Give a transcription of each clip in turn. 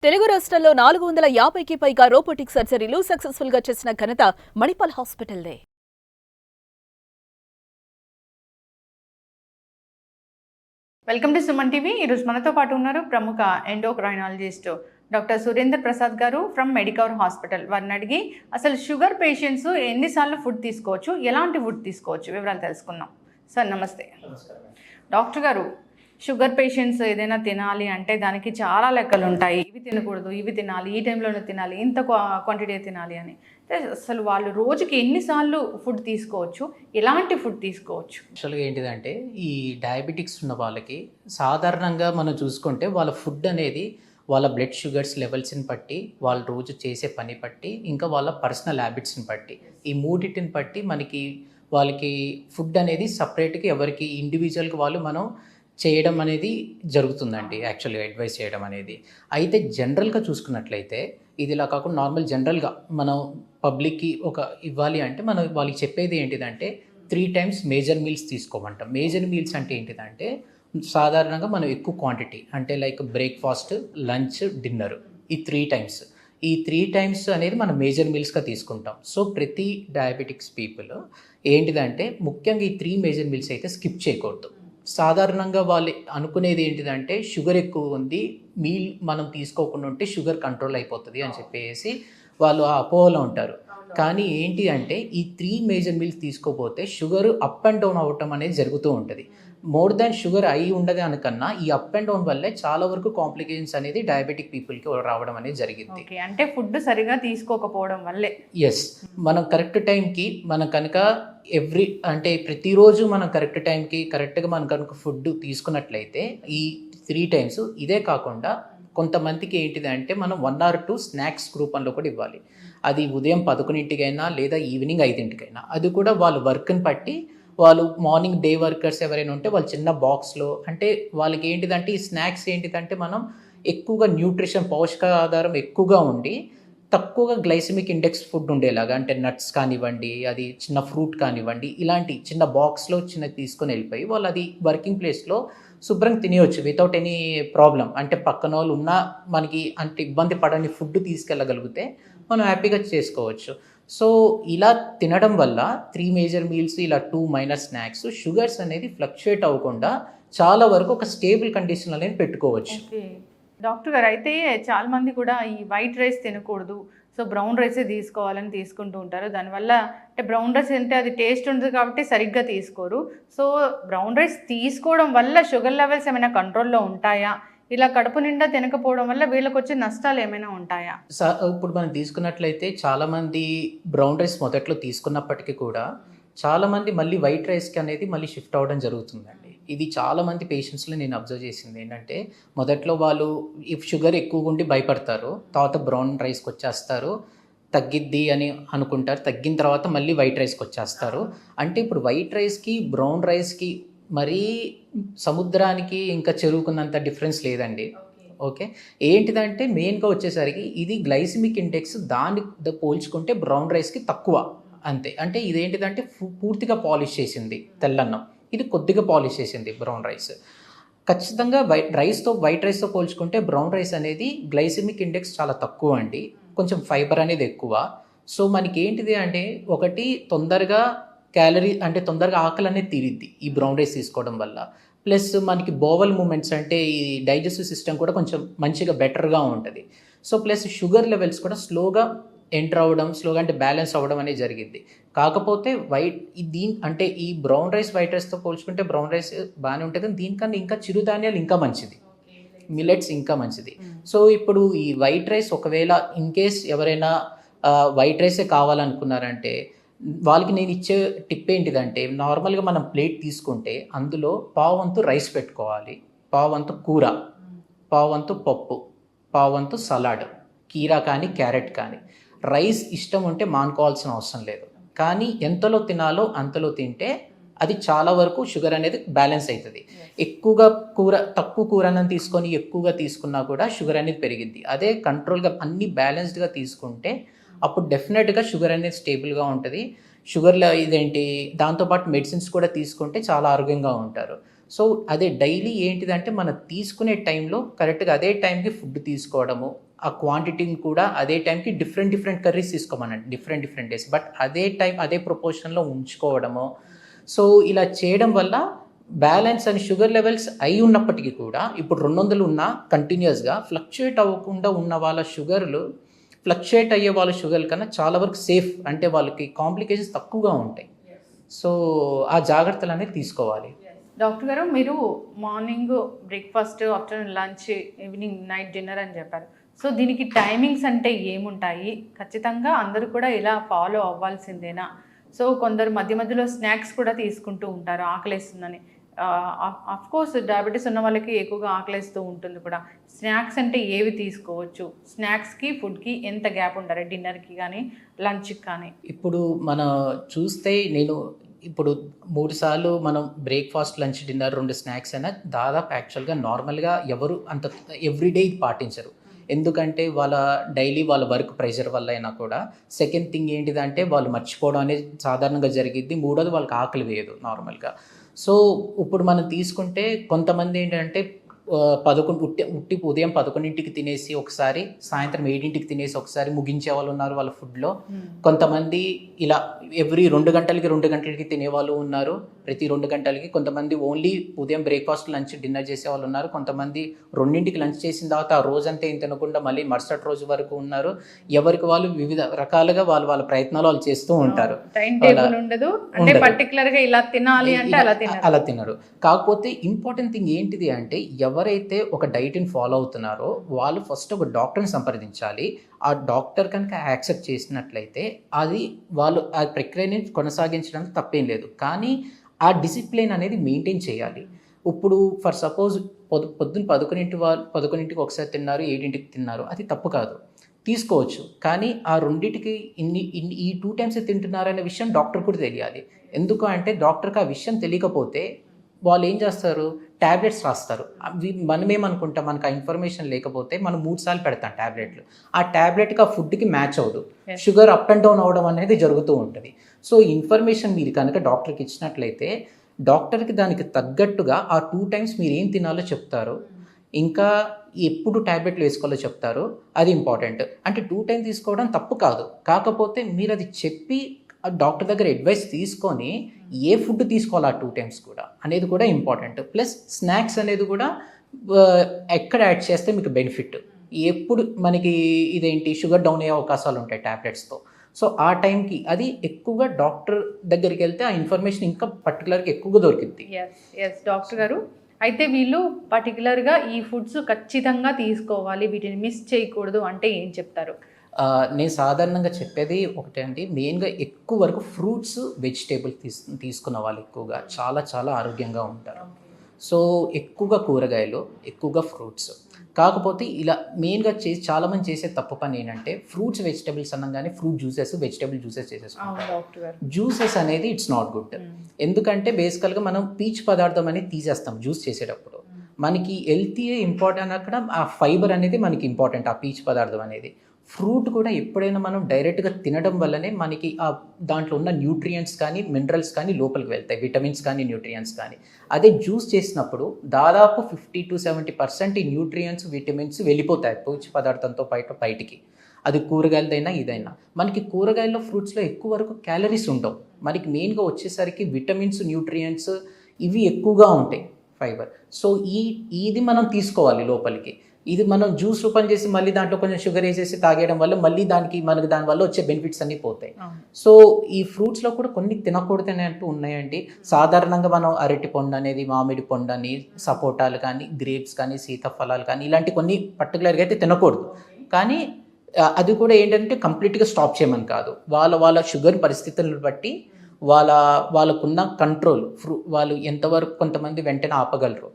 తెలుగు రాష్ట్రాల్లో 450కి పైగా రోబోటిక్ సర్జరీలు సక్సెస్ఫుల్ గా చేసిన ఘనత మణిపాల్ హాస్పిటల్దే. Welcome to Suman TV. ఈరోజు మనతో పాటు ఉన్నారు ప్రముఖ ఎండోక్రైనాలజిస్ట్ డాక్టర్ సురేందర్ ప్రసాద్ గారు ఫ్రమ్ మెడికవర్ హాస్పిటల్. వారిని అడిగి అసలు షుగర్ పేషెంట్స్ ఎన్నిసార్లు ఫుడ్ తీసుకోవచ్చు, ఎలాంటి ఫుడ్ తీసుకోవచ్చు వివరాలు తెలుసుకుందాం. సార్ నమస్తే. డాక్టర్ గారు, షుగర్ పేషెంట్స్ ఏదైనా తినాలి అంటే దానికి చాలా లెక్కలు ఉంటాయి. ఇవి తినకూడదు, ఇవి తినాలి, ఈ టైంలోనే తినాలి, ఇంత క్వాంటిటీ తినాలి అని. అసలు వాళ్ళు రోజుకి ఎన్నిసార్లు ఫుడ్ తీసుకోవచ్చు, ఎలాంటి ఫుడ్ తీసుకోవచ్చు? యాక్చువల్గా ఏంటిదంటే ఈ డయాబెటిక్స్ ఉన్న వాళ్ళకి సాధారణంగా మనం చూసుకుంటే వాళ్ళ ఫుడ్ అనేది వాళ్ళ బ్లడ్ షుగర్స్ లెవెల్స్ని బట్టి, వాళ్ళు రోజు చేసే పని బట్టి, ఇంకా వాళ్ళ పర్సనల్ హ్యాబిట్స్ని బట్టి, ఈ మూడింటిని బట్టి మనకి వాళ్ళకి ఫుడ్ అనేది సపరేట్గా ఎవరికి ఇండివిజువల్గా వాళ్ళు మనం చేయడం అనేది జరుగుతుందండి. యాక్చువల్గా అడ్వైస్ చేయడం అనేది అయితే జనరల్గా చూసుకున్నట్లయితే ఇది ఇలా కాకుండా నార్మల్ జనరల్గా మనం పబ్లిక్కి ఒక ఇవ్వాలి అంటే మనం వాళ్ళకి చెప్పేది ఏంటిదంటే 3 times మేజర్ మీల్స్ తీసుకోమంటాం. మేజర్ మీల్స్ అంటే ఏంటిదంటే సాధారణంగా మనం ఎక్కువ క్వాంటిటీ అంటే లైక్ బ్రేక్ఫాస్ట్, లంచ్, డిన్నర్, ఈ 3 times. ఈ 3 times అనేది మనం మేజర్ మీల్స్గా తీసుకుంటాం. సో ప్రతి డయాబెటిక్స్ పీపుల్ ఏంటిదంటే ముఖ్యంగా ఈ 3 మేజర్ మీల్స్ అయితే స్కిప్ చేయకూడదు. సాధారణంగా వాళ్ళు అనుకునేది ఏంటిదంటే షుగర్ ఎక్కువ ఉంది, మీల్ మనం తీసుకోకుండా ఉంటే షుగర్ కంట్రోల్ అయిపోతుంది అని చెప్పేసి వాళ్ళు ఆ అపోహలో ఉంటారు. కానీ ఏంటి అంటే ఈ 3 మేజర్ మీల్స్ తీసుకోపోతే షుగర్ అప్ అండ్ డౌన్ అవ్వటం అనేది జరుగుతూ ఉంటుంది. మోర్ దాన్ షుగర్ అయి ఉండదు అనకన్నా ఈ అప్ అండ్ డౌన్ వల్లే చాలా వరకు కాంప్లికేషన్స్ అనేది డయాబెటిక్ పీపుల్కి రావడం అనేది జరిగింది. అంటే ఫుడ్ సరిగా తీసుకోకపోవడం వల్లే. ఎస్, మనం కరెక్ట్ టైంకి మనం కనుక ప్రతిరోజు మనం కరెక్ట్ టైంకి కరెక్ట్గా మనం కనుక ఫుడ్ తీసుకున్నట్లయితే ఈ 3 times ఇదే కాకుండా కొంతమందికి ఏంటిదంటే మనం 1 or 2 స్నాక్స్ రూపంలో కూడా ఇవ్వాలి. అది ఉదయం 11ంటికైనా లేదా ఈవినింగ్ 5ంటికైనా. అది కూడా వాళ్ళు వర్క్ని బట్టి వాళ్ళు మార్నింగ్ డే వర్కర్స్ ఎవరైనా ఉంటే వాళ్ళు చిన్న బాక్స్లో అంటే వాళ్ళకి ఏంటిదంటే ఈ స్నాక్స్ ఏంటిదంటే మనం ఎక్కువగా న్యూట్రిషన్ పౌష్టికాధారం ఎక్కువగా ఉండి తక్కువగా గ్లైసెమిక్ ఇండెక్స్ ఫుడ్ ఉండేలాగా అంటే నట్స్ కానివ్వండి, అది చిన్న ఫ్రూట్ కానివ్వండి, ఇలాంటి చిన్న బాక్స్లో చిన్నది తీసుకొని వెళ్ళిపోయి వాళ్ళు అది వర్కింగ్ ప్లేస్లో శుభ్రంగా తినేయచ్చు వితౌట్ ఎనీ ప్రాబ్లం. అంటే పక్కన వాళ్ళు ఉన్నా మనకి అంటే ఇబ్బంది పడని ఫుడ్ తీసుకెళ్ళగలిగితే మనం హ్యాపీగా చేసుకోవచ్చు. సో ఇలా తినడం వల్ల 3 మేజర్ మీల్స్ ఇలా 2 మైనర్ స్నాక్స్ షుగర్స్ అనేది ఫ్లక్చుయేట్ అవ్వకుండా చాలా వరకు ఒక స్టేబుల్ కండిషన్ అనేది పెట్టుకోవచ్చు. డాక్టర్ గారు, అయితే చాలా మంది కూడా ఈ వైట్ రైస్ తినకూడదు, సో బ్రౌన్ రైసే తీసుకోవాలని తీసుకుంటూ ఉంటారు. దానివల్ల అంటే బ్రౌన్ రైస్ తింటే అది టేస్ట్ ఉంటుంది కాబట్టి సరిగ్గా తీసుకోరు. సో బ్రౌన్ రైస్ తీసుకోవడం వల్ల షుగర్ లెవెల్స్ ఏమైనా కంట్రోల్లో ఉంటాయా? ఇలా కడుపు నిండా తినకపోవడం వల్ల వీళ్ళకి వచ్చే నష్టాలు ఏమైనా ఉంటాయా? ఇప్పుడు మనం తీసుకున్నట్లయితే చాలామంది బ్రౌన్ రైస్ మొదట్లో తీసుకున్నప్పటికీ కూడా చాలామంది మళ్ళీ వైట్ రైస్కి అనేది మళ్ళీ షిఫ్ట్ అవ్వడం జరుగుతుందండి. ఇది చాలామంది పేషెంట్స్లో నేను అబ్జర్వ్ చేసింది ఏంటంటే మొదట్లో వాళ్ళు ఇఫ్ షుగర్ ఎక్కువగా ఉండి భయపడతారు, తర్వాత బ్రౌన్ రైస్కి వచ్చేస్తారు, తగ్గిద్ది అని అనుకుంటారు, తగ్గిన తర్వాత మళ్ళీ వైట్ రైస్కి వచ్చేస్తారు. అంటే ఇప్పుడు వైట్ రైస్కి బ్రౌన్ రైస్కి మరీ సముద్రానికి ఇంకా చెరువుకున్నంత డిఫరెన్స్ లేదండి. ఓకే, ఏంటిదంటే మెయిన్గా వచ్చేసరికి ఇది గ్లైసిమిక్ ఇండెక్స్ దాన్ని పోల్చుకుంటే బ్రౌన్ రైస్కి తక్కువ అంతే. అంటే ఇదేంటిదంటే పూర్తిగా పాలిష్ చేసింది తెల్లన్నం, ఇది కొద్దిగా పాలిష్ చేసింది బ్రౌన్ రైస్. ఖచ్చితంగా వైట్ రైస్తో పోల్చుకుంటే బ్రౌన్ రైస్ అనేది గ్లైసిమిక్ ఇండెక్స్ చాలా తక్కువ అండి, కొంచెం ఫైబర్ అనేది ఎక్కువ. సో మనకి ఏంటిది అంటే ఒకటి తొందరగా తొందరగా ఆకలి అనేది తీరిద్ది ఈ బ్రౌన్ రైస్ తీసుకోవడం వల్ల. ప్లస్ మనకి బోవల్ మూమెంట్స్ అంటే ఈ డైజెస్టివ్ సిస్టమ్ కూడా కొంచెం మంచిగా బెటర్గా ఉంటుంది. సో ప్లస్ షుగర్ లెవెల్స్ కూడా స్లోగా ఎంటర్ అవ్వడం, స్లోగా అంటే బ్యాలెన్స్ అవ్వడం అనేది జరిగింది. కాకపోతే ఈ బ్రౌన్ రైస్ వైట్ రైస్తో పోల్చుకుంటే బ్రౌన్ రైస్ బాగానే ఉంటుంది, దీనికన్నా ఇంకా చిరుధాన్యాలు ఇంకా మంచిది, మిల్లెట్స్ ఇంకా మంచిది. సో ఇప్పుడు ఈ వైట్ రైస్ ఒకవేళ ఇన్ కేస్ ఎవరైనా వైట్ రైసే కావాలనుకున్నారంటే వాళ్ళకి నేను ఇచ్చే టిప్ ఏంటిదంటే నార్మల్గా మనం ప్లేట్ తీసుకుంటే అందులో పావంతు రైస్ పెట్టుకోవాలి, పావంతు కూర, పావంతు పప్పు, పావంతు సలాడ్, కీరా కానీ క్యారెట్ కానీ. రైస్ ఇష్టం ఉంటే మానుకోవాల్సిన అవసరం లేదు, కానీ ఎంతలో తినాలో అంతలో తింటే అది చాలా వరకు షుగర్ అనేది బ్యాలెన్స్ అవుతుంది. ఎక్కువగా తక్కువ కూరను తీసుకొని ఎక్కువగా తీసుకున్నా కూడా షుగర్ అనేది పెరిగింది. అదే కంట్రోల్గా అన్ని బ్యాలెన్స్డ్గా తీసుకుంటే అప్పుడు డెఫినెట్గా షుగర్ అనేది స్టేబుల్గా ఉంటుంది. షుగర్లో దాంతోపాటు మెడిసిన్స్ కూడా తీసుకుంటే చాలా ఆరోగ్యంగా ఉంటారు. సో అదే డైలీ ఏంటిదంటే మనం తీసుకునే టైంలో కరెక్ట్గా అదే టైంకి ఫుడ్ తీసుకోవడము, ఆ క్వాంటిటీని కూడా అదే టైంకి డిఫరెంట్ కర్రీస్ తీసుకోమనండి, డిఫరెంట్ డేస్, బట్ అదే టైం అదే ప్రొపోర్షన్లో ఉంచుకోవడము. సో ఇలా చేయడం వల్ల బ్యాలెన్స్ అని షుగర్ లెవెల్స్ అయి ఉన్నప్పటికీ కూడా ఇప్పుడు 200 ఉన్నా కంటిన్యూస్గా ఫ్లక్చుయేట్ అవ్వకుండా ఉన్న వాళ్ళ షుగర్లు ఫ్లక్చుయేట్ అయ్యే వాళ్ళ షుగర్ కన్నా చాలా వరకు సేఫ్, అంటే వాళ్ళకి కాంప్లికేషన్స్ తక్కువగా ఉంటాయి. సో ఆ జాగ్రత్తలు అనేది తీసుకోవాలి. డాక్టర్ గారు, మీరు morning breakfast, afternoon lunch, evening night dinner అని చెప్పారు. సో దీనికి టైమింగ్స్ అంటే ఏముంటాయి? ఖచ్చితంగా అందరూ కూడా ఇలా ఫాలో అవ్వాల్సిందేనా? సో కొందరు మధ్య మధ్యలో స్నాక్స్ కూడా తీసుకుంటూ ఉంటారు ఆకలేస్తుందని. కోర్స్ డయాబెటీస్ ఉన్న వాళ్ళకి ఎక్కువగా ఆకలేస్తూ ఉంటుంది కూడా. స్నాక్స్ అంటే ఏవి తీసుకోవచ్చు? స్నాక్స్కి ఫుడ్కి ఎంత గ్యాప్ ఉండాలి, డిన్నర్కి కానీ లంచ్కి కానీ? ఇప్పుడు మనం చూస్తే నేను ఇప్పుడు 3 సార్లు మనం బ్రేక్ఫాస్ట్, లంచ్, డిన్నర్ 2 స్నాక్స్ అయినా దాదాపు యాక్చువల్గా నార్మల్గా ఎవరు అంత ఎవ్రీడే ఇది పాటించరు. ఎందుకంటే వాళ్ళ డైలీ వాళ్ళ వర్క్ ప్రెషర్ వల్ల అయినా కూడా. సెకండ్ థింగ్ ఏంటిదంటే వాళ్ళు మర్చిపోవడం అనేది సాధారణంగా జరిగిద్ది. మూడోది వాళ్ళకి ఆకలి వేయదు నార్మల్గా. సో ఇప్పుడు మనం తీసుకుంటే కొంతమంది ఏంటంటే 11 ఉదయం 11కి తినేసి ఒకసారి, సాయంత్రం 7కి తినేసి ఒకసారి ముగించే వాళ్ళు ఉన్నారు వాళ్ళ ఫుడ్లో. కొంతమంది ఇలా ఎవ్రీ 2 గంటలకి తినే వాళ్ళు ఉన్నారు, ప్రతి 2 గంటలకి. కొంతమంది ఓన్లీ ఉదయం బ్రేక్ఫాస్ట్, లంచ్, డిన్నర్ చేసే వాళ్ళు ఉన్నారు. కొంతమంది 2కి లంచ్ చేసిన తర్వాత ఆ రోజంతా ఏం తినకుండా మళ్ళీ మరుసటి రోజు వరకు ఉన్నారు. ఎవరికి వాళ్ళు వివిధ రకాలుగా వాళ్ళ ప్రయత్నాలు వాళ్ళు చేస్తూ ఉంటారు. టైం టేబుల్ ఉండదు, అంటే పర్టికులర్ గా ఇలా తినాలి అంటే అలా తినరు. కాకపోతే ఇంపార్టెంట్ థింగ్ ఏంటిది అంటే ఎవరైతే ఒక డైట్ని ఫాలో అవుతున్నారో వాళ్ళు ఫస్ట్ ఒక డాక్టర్ని సంప్రదించాలి. ఆ డాక్టర్ కనుక యాక్సెప్ట్ చేసినట్లయితే అది వాళ్ళు ఆ ప్రక్రియని కొనసాగించడానికి తప్పేం లేదు. కానీ ఆ డిసిప్లిన్ అనేది మెయింటైన్ చేయాలి. ఇప్పుడు ఫర్ సపోజ్ పొద్దున్న 11కి ఒకసారి తిన్నారు, 7కి తిన్నారు, అది తప్పు కాదు, తీసుకోవచ్చు. కానీ ఆ రెండింటికి ఈ 2 టైమ్స్ తింటున్నారనే విషయం డాక్టర్ కూడా తెలియాలి. ఎందుకు అంటే డాక్టర్కి ఆ విషయం తెలియకపోతే వాళ్ళు ఏం చేస్తారు, ట్యాబ్లెట్స్ రాస్తారు. మనమేమనుకుంటాం, మనకు ఆ ఇన్ఫర్మేషన్ లేకపోతే మనం 3 సార్లు పెడతాం ట్యాబ్లెట్లు. ఆ ట్యాబ్లెట్కి ఆ ఫుడ్కి మ్యాచ్ అవ్వదు, షుగర్ అప్ అండ్ డౌన్ అవ్వడం అనేది జరుగుతూ ఉంటుంది. సో ఇన్ఫర్మేషన్ మీరు కనుక డాక్టర్కి ఇచ్చినట్లయితే డాక్టర్కి దానికి తగ్గట్టుగా ఆ 2 టైమ్స్ మీరు ఏం తినాలో చెప్తారు, ఇంకా ఎప్పుడు ట్యాబ్లెట్లు వేసుకోవాలో చెప్తారు. అది ఇంపార్టెంట్. అంటే 2 టైమ్స్ తీసుకోవడం తప్పు కాదు, కాకపోతే మీరు అది చెప్పి డాక్టర్ దగ్గర అడ్వైస్ తీసుకొని ఏ ఫుడ్ తీసుకోవాలి ఆ 2 టైమ్స్ కూడా అనేది కూడా ఇంపార్టెంట్. ప్లస్ స్నాక్స్ అనేది కూడా ఎక్కడ యాడ్ చేస్తే మీకు బెనిఫిట్. ఎప్పుడు మనకి ఇదేంటి షుగర్ డౌన్ అయ్యే అవకాశాలు ఉంటాయి ట్యాబ్లెట్స్తో. సో ఆ టైంకి అది ఎక్కువగా డాక్టర్ దగ్గరికి వెళ్తే ఆ ఇన్ఫర్మేషన్ ఇంకా పర్టికులర్గా ఎక్కువగా దొరికింది. ఎస్ డాక్టర్ గారు, అయితే వీళ్ళు పర్టికులర్గా ఈ ఫుడ్స్ ఖచ్చితంగా తీసుకోవాలి, వీటిని మిస్ చేయకూడదు అంటే ఏం చెప్తారు? నేను సాధారణంగా చెప్పేది ఒకటే అండి, మెయిన్గా ఎక్కువ వరకు ఫ్రూట్స్, వెజిటేబుల్ తీసుకున్న వాళ్ళు ఎక్కువగా చాలా ఆరోగ్యంగా ఉంటారు. సో ఎక్కువగా కూరగాయలు, ఎక్కువగా ఫ్రూట్స్. కాకపోతే ఇలా మెయిన్గా చాలామంది చేసే తప్పు పని ఏంటంటే ఫ్రూట్స్, వెజిటేబుల్స్ అనగానే ఫ్రూట్ జ్యూసెస్, వెజిటేబుల్ జ్యూసెస్ చేసేసుకుంటారు. జ్యూసెస్ అనేది ఇట్స్ నాట్ గుడ్. ఎందుకంటే బేసికల్గా మనం పీచు పదార్థం అనేది తీసేస్తాం జ్యూస్ చేసేటప్పుడు. మనకి హెల్తీ ఇంపార్టెంట్, అక్కడ ఆ ఫైబర్ అనేది మనకి ఇంపార్టెంట్, ఆ పీచు పదార్థం అనేది. ఫ్రూట్ కూడా ఎప్పుడైనా మనం డైరెక్ట్గా తినడం వల్లనే మనకి ఆ దాంట్లో ఉన్న న్యూట్రియంట్స్ కానీ, మినరల్స్ కానీ లోపలికి వెళ్తాయి, విటమిన్స్ కానీ, న్యూట్రియంట్స్ కానీ. అదే జ్యూస్ చేసినప్పుడు దాదాపు 50 to 70% ఈ న్యూట్రియంట్స్, విటమిన్స్ వెళ్ళిపోతాయి పీచు పదార్థంతో బయటికి. అది కూరగాయలదైనా ఇదైనా. మనకి కూరగాయల్లో, ఫ్రూట్స్లో ఎక్కువ వరకు క్యాలరీస్ ఉండవు. మనకి మెయిన్గా వచ్చేసరికి విటమిన్స్, న్యూట్రియంట్స్ ఇవి ఎక్కువగా ఉంటాయి, ఫైబర్. సో ఇది మనం తీసుకోవాలి లోపలికి. ఇది మనం జ్యూస్ రూపం చేసి మళ్ళీ దాంట్లో కొంచెం షుగర్ వేసేసి తాగేయడం వల్ల మళ్ళీ మనకు దానివల్ల వచ్చే బెనిఫిట్స్ అన్నీ పోతాయి. సో ఈ ఫ్రూట్స్లో కూడా కొన్ని తినకూడదని అంటూ ఉన్నాయండి. సాధారణంగా మనం అరటి పండు అనేది, మామిడి పండు అని, సపోటాలు కానీ, గ్రేప్స్ కానీ, సీతాఫలాలు కానీ ఇలాంటి కొన్ని పర్టికులర్గా అయితే తినకూడదు. కానీ అది కూడా ఏంటంటే కంప్లీట్గా స్టాప్ చేయమని కాదు, వాళ్ళ షుగర్ పరిస్థితులను బట్టి వాళ్ళకున్న కంట్రోల్, వాళ్ళు ఎంతవరకు, కొంతమంది వెంటనే ఆపగలరు,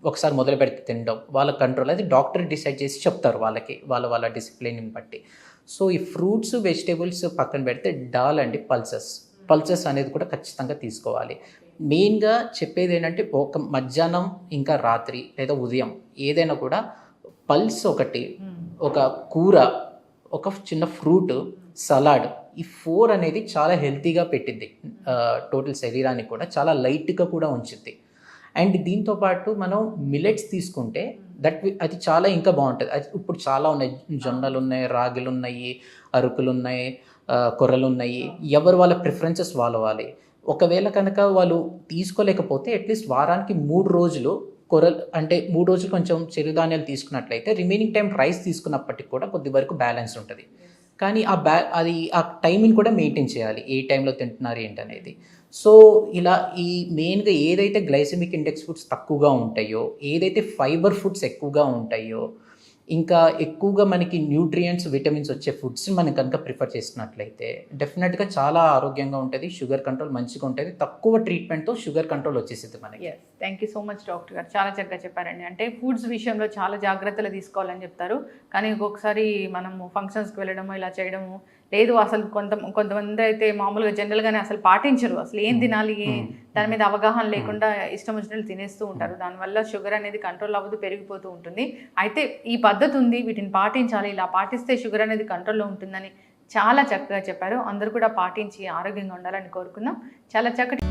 ఒకసారి మొదలు పెడితే తినడం వాళ్ళ కంట్రోల్, అది డాక్టర్ డిసైడ్ చేసి చెప్తారు వాళ్ళకి, వాళ్ళ డిసిప్లిన్ని బట్టి. సో ఈ ఫ్రూట్స్, వెజిటేబుల్స్ పక్కన పెడితే డాల్ అండి, పల్సెస్ అనేది కూడా ఖచ్చితంగా తీసుకోవాలి. మెయిన్గా చెప్పేది ఏంటంటే ఒక మధ్యాహ్నం ఇంకా రాత్రి లేదా ఉదయం ఏదైనా కూడా పల్స్ ఒకటి, ఒక కూర, ఒక చిన్న ఫ్రూట్, సలాడ్, ఈ 4 అనేది చాలా హెల్తీగా పెట్టింది, టోటల్ శరీరానికి కూడా చాలా లైట్గా కూడా ఉంచుద్ది. అండ్ దీంతోపాటు మనం మిల్లెట్స్ తీసుకుంటే అది చాలా ఇంకా బాగుంటుంది. అది ఇప్పుడు చాలా ఉన్నాయి, జొన్నలు ఉన్నాయి, రాగులు ఉన్నాయి, అరుకులు ఉన్నాయి, కొర్రలు ఉన్నాయి. ఎవరు వాళ్ళ ప్రిఫరెన్సెస్ వాళ్ళ. ఒకవేళ కనుక వాళ్ళు తీసుకోలేకపోతే అట్లీస్ట్ వారానికి 3 రోజులు కొర్రలు అంటే 3 రోజులు కొంచెం చిరుధాన్యాలు తీసుకున్నట్లయితే రిమైనింగ్ టైం రైస్ తీసుకున్నప్పటికి కూడా కొద్ది వరకు బ్యాలెన్స్ ఉంటుంది. కానీ ఆ టైంని కూడా మెయింటైన్ చేయాలి, ఏ టైంలో తింటున్నారు ఏంటనేది. సో ఇలా ఈ మెయిన్గా ఏదైతే గ్లైసెమిక్ ఇండెక్స్ ఫుడ్స్ తక్కువగా ఉంటాయో, ఏదైతే ఫైబర్ ఫుడ్స్ ఎక్కువగా ఉంటాయో, ఇంకా ఎక్కువగా మనకి న్యూట్రియంట్స్, విటమిన్స్ వచ్చే ఫుడ్స్ని మనం కనుక ప్రిఫర్ చేసినట్లయితే డెఫినెట్గా చాలా ఆరోగ్యంగా ఉంటుంది, షుగర్ కంట్రోల్ మంచిగా ఉంటుంది, తక్కువ ట్రీట్మెంట్తో షుగర్ కంట్రోల్ వచ్చేసింది మనకి. Yes, thank you so much doctor గారు, చాలా చక్కగా చెప్పారండి. అంటే ఫుడ్స్ విషయంలో చాలా జాగ్రత్తలు తీసుకోవాలని చెప్తారు, కానీ ఒక్కొక్కసారి మనము ఫంక్షన్స్కి వెళ్ళడము ఇలా చేయడము లేదు. అసలు కొంతమంది అయితే మామూలుగా జనరల్గానే అసలు పాటించరు, అసలు ఏం తినాలి దాని మీద అవగాహన లేకుండా ఇష్టం వచ్చినట్లు తినేస్తూ ఉంటారు. దానివల్ల షుగర్ అనేది కంట్రోల్ అవ్వదు, పెరిగిపోతూ ఉంటుంది. అయితే ఈ పద్ధతి ఉంది, వీటిని పాటించాలి, ఇలా పాటిస్తే షుగర్ అనేది కంట్రోల్లో ఉంటుందని చాలా చక్కగా చెప్పారు. అందరూ కూడా పాటించి ఆరోగ్యంగా ఉండాలని కోరుకుందాం. చాలా చక్కటి